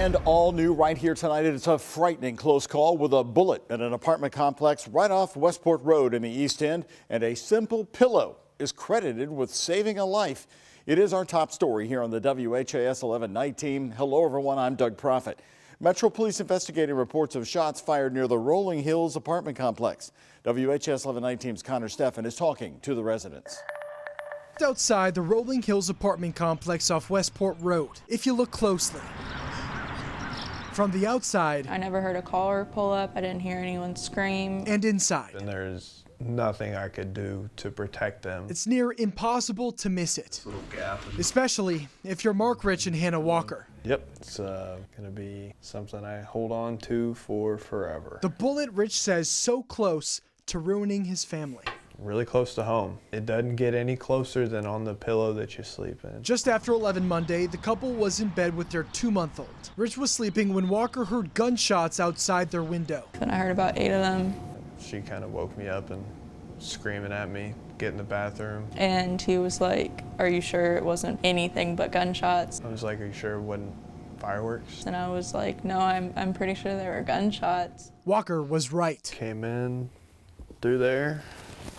And all new right here tonight, it's a frightening close call with a bullet in an apartment complex right off Westport Road in the East End, and a simple pillow is credited with saving a life. It is our top story here on the WHAS 11 night team. Hello everyone, I'm Doug Prophet. Metro Police investigating reports of shots fired near the Rolling Hills apartment complex. WHAS 11 night team's Connor Steffen is talking to the residents. Outside the Rolling Hills apartment complex off Westport Road, if you look closely. From the outside, I never heard a caller pull up. I didn't hear anyone scream. And inside. And there's nothing I could do to protect them. It's near impossible to miss it. Little gap. Especially if you're Mark Rich and Hannah Walker. Yep, it's gonna be something I hold on to for forever. The bullet, Rich says, so close to ruining his family. Really close to home. It doesn't get any closer than on the pillow that you sleep in. Just after 11 Monday, the couple was in bed with their 2-month-old. Rich was sleeping when Walker heard gunshots outside their window. And I heard about 8 of them. She kind of woke me up and screaming at me, get in the bathroom. And he was like, "Are you sure it wasn't anything but gunshots?" I was like, "Are you sure it wasn't fireworks?" And I was like, "No, I'm pretty sure there were gunshots." Walker was right. Came in through there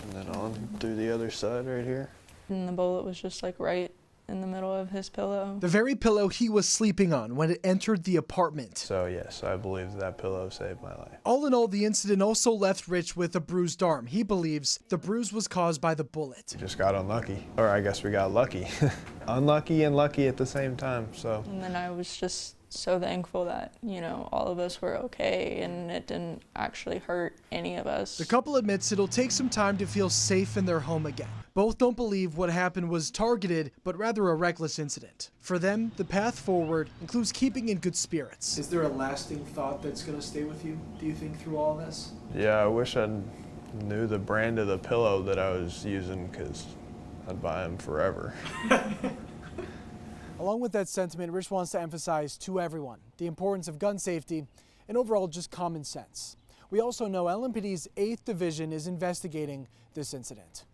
and then on through the other side right here. And the bullet was just like right in the middle of his pillow. The very pillow he was sleeping on when it entered the apartment. So yes, I believe that pillow saved my life. All in all, the incident also left Rich with a bruised arm. He believes the bruise was caused by the bullet. We just got unlucky. Or I guess we got lucky. Unlucky and lucky at the same time, so. And then I was just so thankful that, you know, all of us were okay and it didn't actually hurt any of us. The couple admits it'll take some time to feel safe in their home again. Both don't believe what happened was targeted, but rather a reckless incident. For them, the path forward includes keeping in good spirits. Is there a lasting thought that's going to stay with you, do you think, through all this? Yeah, I wish I knew the brand of the pillow that I was using, because I'd buy them forever. Along with that sentiment, Rich wants to emphasize to everyone the importance of gun safety and overall just common sense. We also know LMPD's 8th Division is investigating this incident.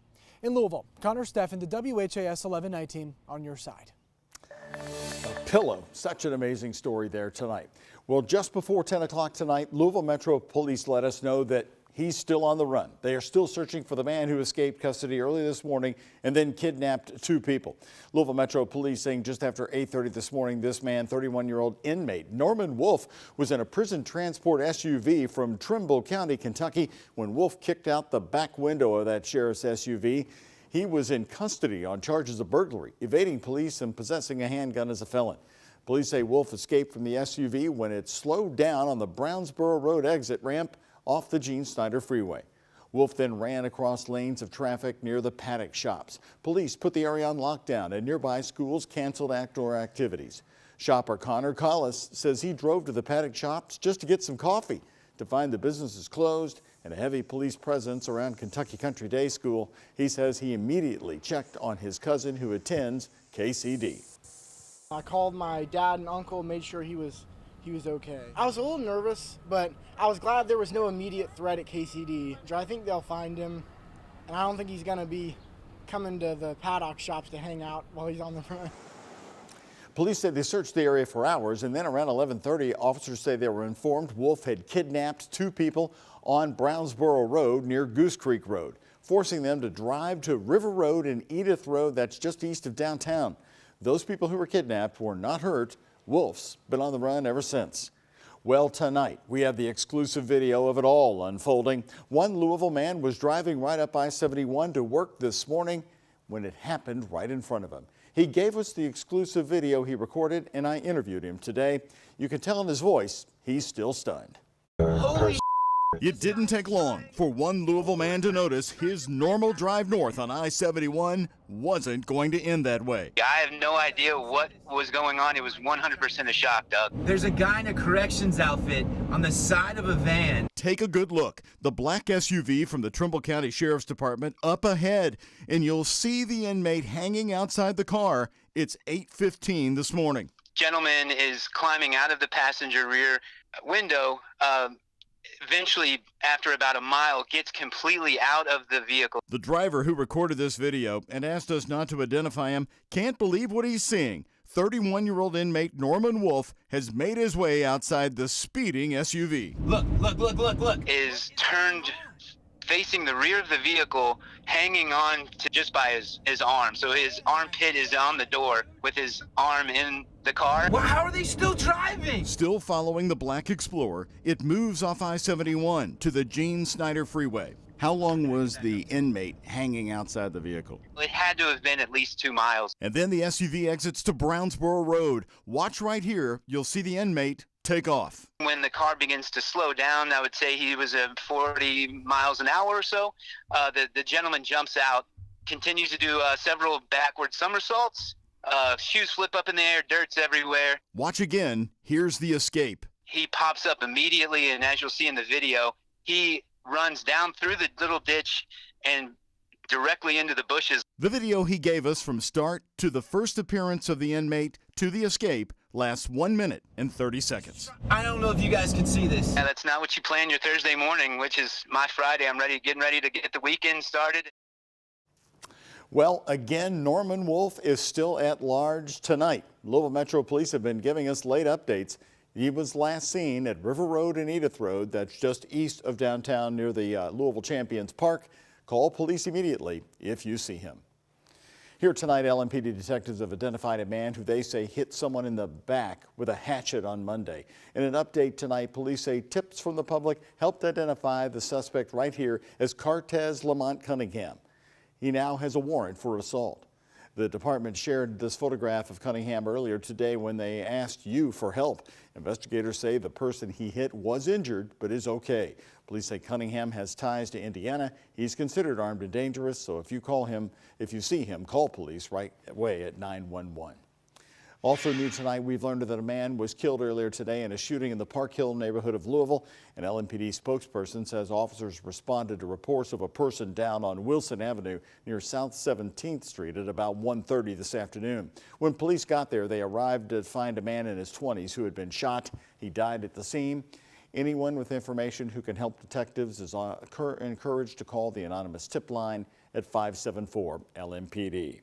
In Louisville, Connor Steffen, the WHAS 11 night team, on your side. A pillow, such an amazing story there tonight. Well, just before 10 o'clock tonight, Louisville Metro Police let us know that he's still on the run. They are still searching for the man who escaped custody early this morning and then kidnapped 2 people. Louisville Metro Police saying just after 8:30 this morning, this man, 31-year-old inmate Norman Wolf, was in a prison transport SUV from Trimble County, Kentucky, when Wolf kicked out the back window of that sheriff's SUV. He was in custody on charges of burglary, evading police, and possessing a handgun as a felon. Police say Wolf escaped from the SUV when it slowed down on the Brownsboro Road exit ramp off the Gene Snyder Freeway. Wolf then ran across lanes of traffic near the Paddock shops. Police put the area on lockdown and nearby schools canceled outdoor activities. Shopper Connor Collis says he drove to the Paddock shops just to get some coffee to find the businesses closed and a heavy police presence around Kentucky Country Day School. He says he immediately checked on his cousin who attends KCD. I called my dad and uncle, made sure he was okay. I was a little nervous, but I was glad there was no immediate threat at KCD. I think they'll find him, and I don't think he's going to be coming to the Paddock shops to hang out while he's on the run. Police said they searched the area for hours, and then around 11:30, officers say they were informed Wolf had kidnapped 2 people on Brownsboro Road near Goose Creek Road, forcing them to drive to River Road and Edith Road, that's just east of downtown. Those people who were kidnapped were not hurt. Wolf's been on the run ever since. Well, tonight we have the exclusive video of it all unfolding. One Louisville man was driving right up I-71 to work this morning when it happened right in front of him. He gave us the exclusive video he recorded, and I interviewed him today. You can tell in his voice he's still stunned. Holy It didn't take long for one Louisville man to notice his normal drive north on I-71 wasn't going to end that way. I have no idea what was going on. It was 100% a shock, Doug. There's a guy in a corrections outfit on the side of a van. Take a good look. The black SUV from the Trimble County Sheriff's Department up ahead, and you'll see the inmate hanging outside the car. It's 8:15 this morning. Gentleman is climbing out of the passenger rear window. Eventually, after about a mile, gets completely out of the vehicle. The driver who recorded this video and asked us not to identify him can't believe what he's seeing. 31-year-old inmate Norman Wolf has made his way outside the speeding SUV. Look. Is turned facing the rear of the vehicle, hanging on to just by his arm. So his armpit is on the door with his arm in the car. Well, how are they still driving? Still following the black Explorer, it moves off I-71 to the Gene Snyder Freeway. How long was the inmate hanging outside the vehicle? It had to have been at least 2 miles. And then the SUV exits to Brownsboro Road. Watch right here. You'll see the inmate take off. When the car begins to slow down, I would say he was at 40 miles an hour or so. The gentleman jumps out, continues to do several backward somersaults. Shoes flip up in the air, dirt's everywhere. Watch again. Here's the escape. He pops up immediately, and as you'll see in the video, he runs down through the little ditch and directly into the bushes. The video he gave us from start to the first appearance of the inmate to the escape lasts 1 minute and 30 seconds. I don't know if you guys can see this. Yeah, that's not what you plan your Thursday morning, which is my Friday. I'm getting ready to get the weekend started. Well, again, Norman Wolf is still at large tonight. Louisville Metro Police have been giving us late updates. He was last seen at River Road and Edith Road. That's just east of downtown near the Louisville Champions Park. Call police immediately if you see him. Here tonight, LMPD detectives have identified a man who they say hit someone in the back with a hatchet on Monday. In an update tonight, police say tips from the public helped identify the suspect right here as Cartez Lamont Cunningham. He now has a warrant for assault. The department shared this photograph of Cunningham earlier today when they asked you for help. Investigators say the person he hit was injured but is okay. Police say Cunningham has ties to Indiana. He's considered armed and dangerous, so if you see him, call police right away at 911. Also new tonight, we've learned that a man was killed earlier today in a shooting in the Park Hill neighborhood of Louisville. An LMPD spokesperson says officers responded to reports of a person down on Wilson Avenue near South 17th Street at about 1:30 this afternoon. When police got there, they arrived to find a man in his 20s who had been shot. He died at the scene. Anyone with information who can help detectives is encouraged to call the anonymous tip line at 574 LMPD.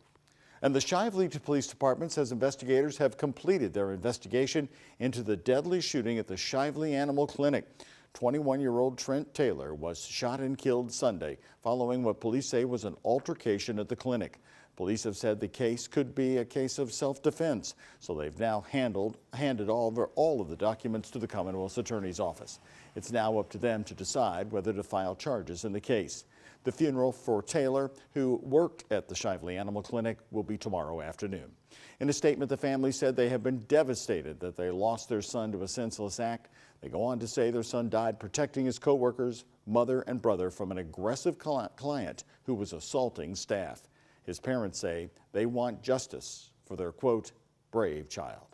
And the Shively Police Department says investigators have completed their investigation into the deadly shooting at the Shively Animal Clinic. 21-year-old Trent Taylor was shot and killed Sunday following what police say was an altercation at the clinic. Police have said the case could be a case of self-defense, so they've now handed all of the documents to the Commonwealth's Attorney's Office. It's now up to them to decide whether to file charges in the case. The funeral for Taylor, who worked at the Shively Animal Clinic, will be tomorrow afternoon. In a statement, the family said they have been devastated that they lost their son to a senseless act. They go on to say their son died protecting his co-workers, mother and brother from an aggressive client who was assaulting staff. His parents say they want justice for their, quote, brave child.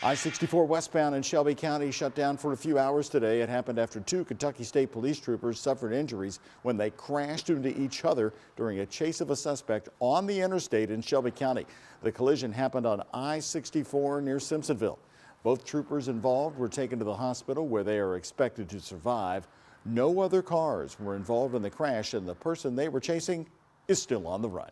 I-64 westbound in Shelby County shut down for a few hours today. It happened after 2 Kentucky State Police troopers suffered injuries when they crashed into each other during a chase of a suspect on the interstate in Shelby County. The collision happened on I-64 near Simpsonville. Both troopers involved were taken to the hospital where they are expected to survive. No other cars were involved in the crash, and the person they were chasing is still on the run.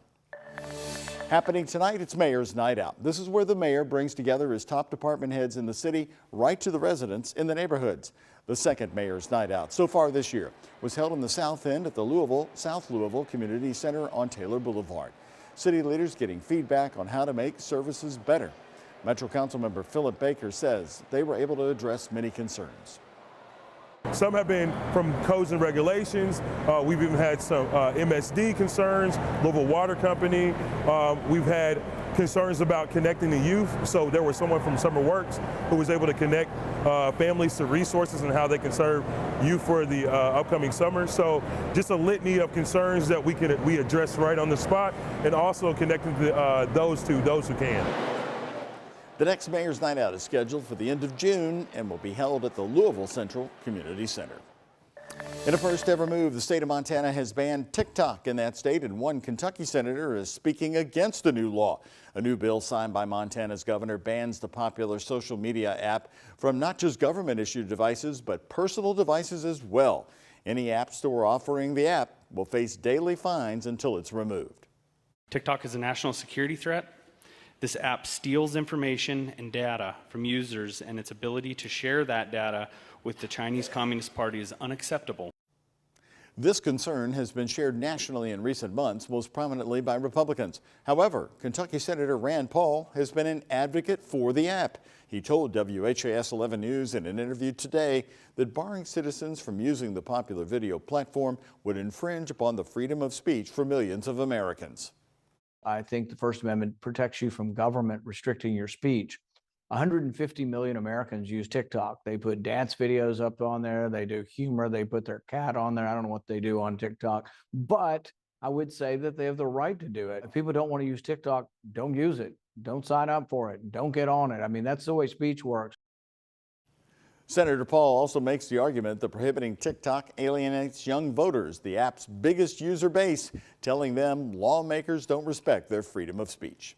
Happening tonight, it's Mayor's Night Out. This is where the mayor brings together his top department heads in the city right to the residents in the neighborhoods. The second Mayor's Night Out so far this year was held in the South End at the South Louisville Community Center on Taylor Boulevard. City leaders getting feedback on how to make services better. Metro Council member Philip Baker says they were able to address many concerns. Some have been from codes and regulations. We've even had some MSD concerns, Louisville Water Company. We've had concerns about connecting the youth. So there was someone from Summer Works who was able to connect families to resources and how they can serve youth for the upcoming summer. So just a litany of concerns that we address right on the spot, and also connecting those who can. The next Mayor's Night Out is scheduled for the end of June and will be held at the Louisville Central Community Center. In a first ever move, the state of Montana has banned TikTok in that state, and one Kentucky senator is speaking against the new law. A new bill signed by Montana's governor bans the popular social media app from not just government-issued devices, but personal devices as well. Any app store offering the app will face daily fines until it's removed. TikTok is a national security threat. This app steals information and data from users, and its ability to share that data with the Chinese Communist Party is unacceptable. This concern has been shared nationally in recent months, most prominently by Republicans. However, Kentucky Senator Rand Paul has been an advocate for the app. He told WHAS11 News in an interview today that barring citizens from using the popular video platform would infringe upon the freedom of speech for millions of Americans. I think the First Amendment protects you from government restricting your speech. 150 million Americans use TikTok. They put dance videos up on there. They do humor. They put their cat on there. I don't know what they do on TikTok, but I would say that they have the right to do it. If people don't want to use TikTok, don't use it. Don't sign up for it. Don't get on it. I mean, that's the way speech works. Senator Paul also makes the argument that prohibiting TikTok alienates young voters, the app's biggest user base, telling them lawmakers don't respect their freedom of speech.